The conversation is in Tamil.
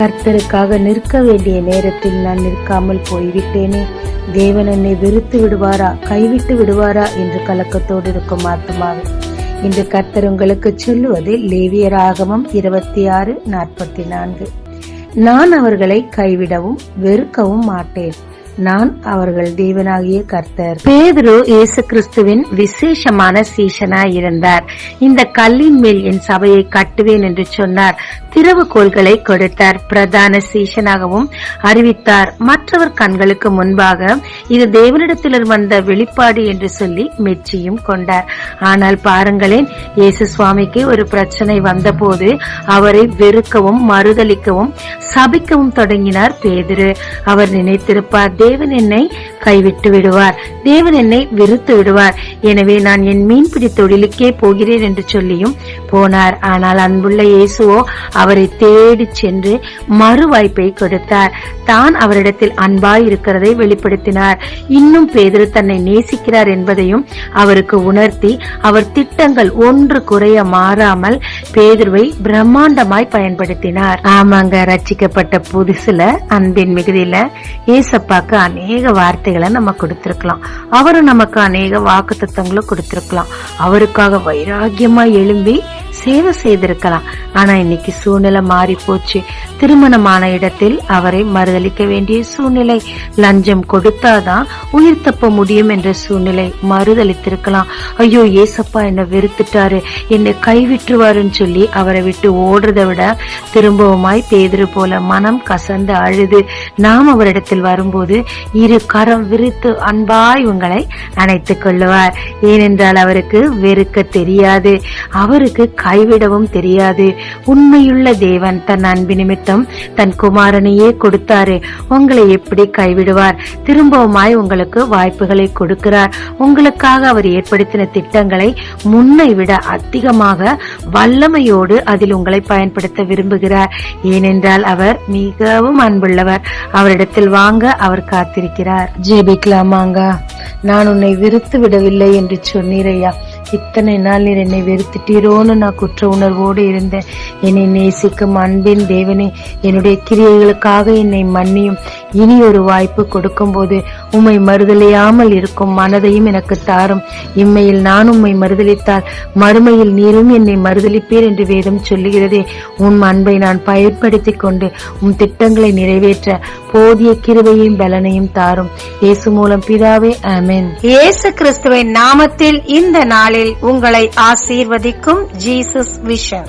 கர்த்தருக்காக நிற்க வேண்டிய நேரத்தில் நான் நிற்காமல் போய்விட்டேனே, தேவன் என்னை வெறுத்து விடுவாரா, கைவிட்டு விடுவாரா என்று கலக்கத்தோடு இருக்கும் ஆத்துமாவே, இன்று கர்த்தர் உங்களுக்கு சொல்லுவது லேவியராகமம் 26:44. நான் அவர்களை கைவிடவும் வெறுக்கவும் மாட்டேன், நான் அவர்கள் தேவனாகிய கர்த்தர். பேதுரு இயேசு கிறிஸ்துவின் விசேஷமான சீஷனாய் இருந்தார். இந்த கல்லின் மேல் என் சபையை கட்டுவேன் என்று சொன்னார். திறவுகோல்களை கொடுத்தார். பிரதான சீஷனாகவும் அறிவித்தார். மற்றவர் கண்களுக்கு முன்பாக இது தேவனிடத்தில் வந்த வெளிப்பாடு என்று சொல்லி மெச்சியும் கொண்டார். ஆனால் பாருங்களேன், இயேசு சுவாமிக்கு ஒரு பிரச்சனை வந்த போது அவரை வெறுக்கவும் மறுதலிக்கவும் சபிக்கவும் தொடங்கினார் பேதுரு. அவர் நினைத்திருப்பார், தேவன் என்னை கைவிட்டு விடுவார், தேவன் என்னை வெறுத்து விடுவார், எனவே நான் என் மீன்பிடி தொழிலுக்கே போகிறேன் என்று சொல்லியும் போனார். ஆனால் அன்புள்ள இயேசுவோ அவரை தேடி சென்று மறு வாய்ப்பை கொடுத்தார். தான் அவரிடத்தில் அன்பாய் இருக்கிறதை வெளிப்படுத்தினார். இன்னும் பேதுரு தன்னை நேசிக்கிறார் என்பதையும் அவருக்கு உணர்த்தி அவர் திட்டங்கள் ஒன்று குறைய மாறாமல் பேதுருவை பிரம்மாண்டமாய் பயன்படுத்தினார். ஆமாங்க, ரட்சிக்கப்பட்ட புதுசுல அன்பின் மிகுதியில ஏசப்பாக்கு அநேக வார்த்தைகளை நம்ம கொடுத்திருக்கலாம். அவரும் நமக்கு அநேக வாக்குத்தத்தங்களை கொடுத்திருக்கலாம். அவருக்காக வைராகியமா எழும்பி சேவை செய்திருக்கலாம். ஆனா இன்னைக்கு சூழ்நிலை மாறி போச்சு. திருமணமான இடத்தில் அவரை மறுதலிக்க வேண்டிய சூழ்நிலை. லஞ்சம் கொடுத்தாதான் உயிர் தப்ப முடியும் என்ற சூழ்நிலை. மறுதலித்திருக்கலாம். ஐயோ, ஏசப்பா என்ன வெறுத்துட்டாரு, என்னை கைவிட்டுருவாருன்னு சொல்லி அவரை விட்டு ஓடுறதை விட திரும்பவுமாய் பேதுரு போல மனம் கசந்து அழுது நாம் அவரிடத்தில் வரும்போது இரு கரம் விரித்து அன்பாய் உங்களை அணைத்துக் கொள்ளுவார். ஏனென்றால் அவருக்கு வெறுக்க தெரியாது, அவருக்கு கைவிடவும் தெரியாது. உண்மையுள்ள தேவன் தன் அன்பு நிமித்தம் தன் குமாரனையே கொடுத்தாரு. உங்களை எப்படி கைவிடுவார்? திரும்பவுமாய் உங்களுக்கு வாய்ப்புகளை கொடுக்கிறார். உங்களுக்காக அவர் ஏற்படுத்தின திட்டங்களை முன்னை விட அதிகமாக வல்லமையோடு அதில் உங்களை பயன்படுத்த விரும்புகிறார். ஏனென்றால் அவர் மிகவும் அன்புள்ளவர். அவரிடத்தில் வாங்க அவர் காத்திருக்கிறார். ஜெபிக்கலாமாங்க. நான் உன்னை வெறுத்து விடவில்லை என்று சொன்னீரையா, இத்தனை நாள் நீர் என்னை வெறுத்துட்டீரோன்னு நான் குற்ற உணர்வோடு இருந்தேன். என்னை நேசிக்கும் அன்பின் தேவனே, என்னுடைய கிரியைகளுக்காக என்னை மன்னியும். இனி ஒரு வாய்ப்பு கொடுக்கும் போது உம்மை மறுதலியாமல் இருக்கும் மனதையும் எனக்கு தாரும். இம்மையில் நான் உம்மை மறுதலித்தால் மறுமையில் நீரும் என்னை மறுதலிப்பீர் என்று வேதம் சொல்லுகிறதே. உன் அன்பை நான் பயன்படுத்தி கொண்டு உம் திட்டங்களை நிறைவேற்ற போதிய கிருபையும் பலனையும் தாரும். இயேசு மூலம் பிதாவே, ஆமென். இயேசு கிறிஸ்துவின் நாமத்தில் இந்த நாளில் உங்களை ஆசீர்வதிக்கும் ஜீசஸ் விஷன்.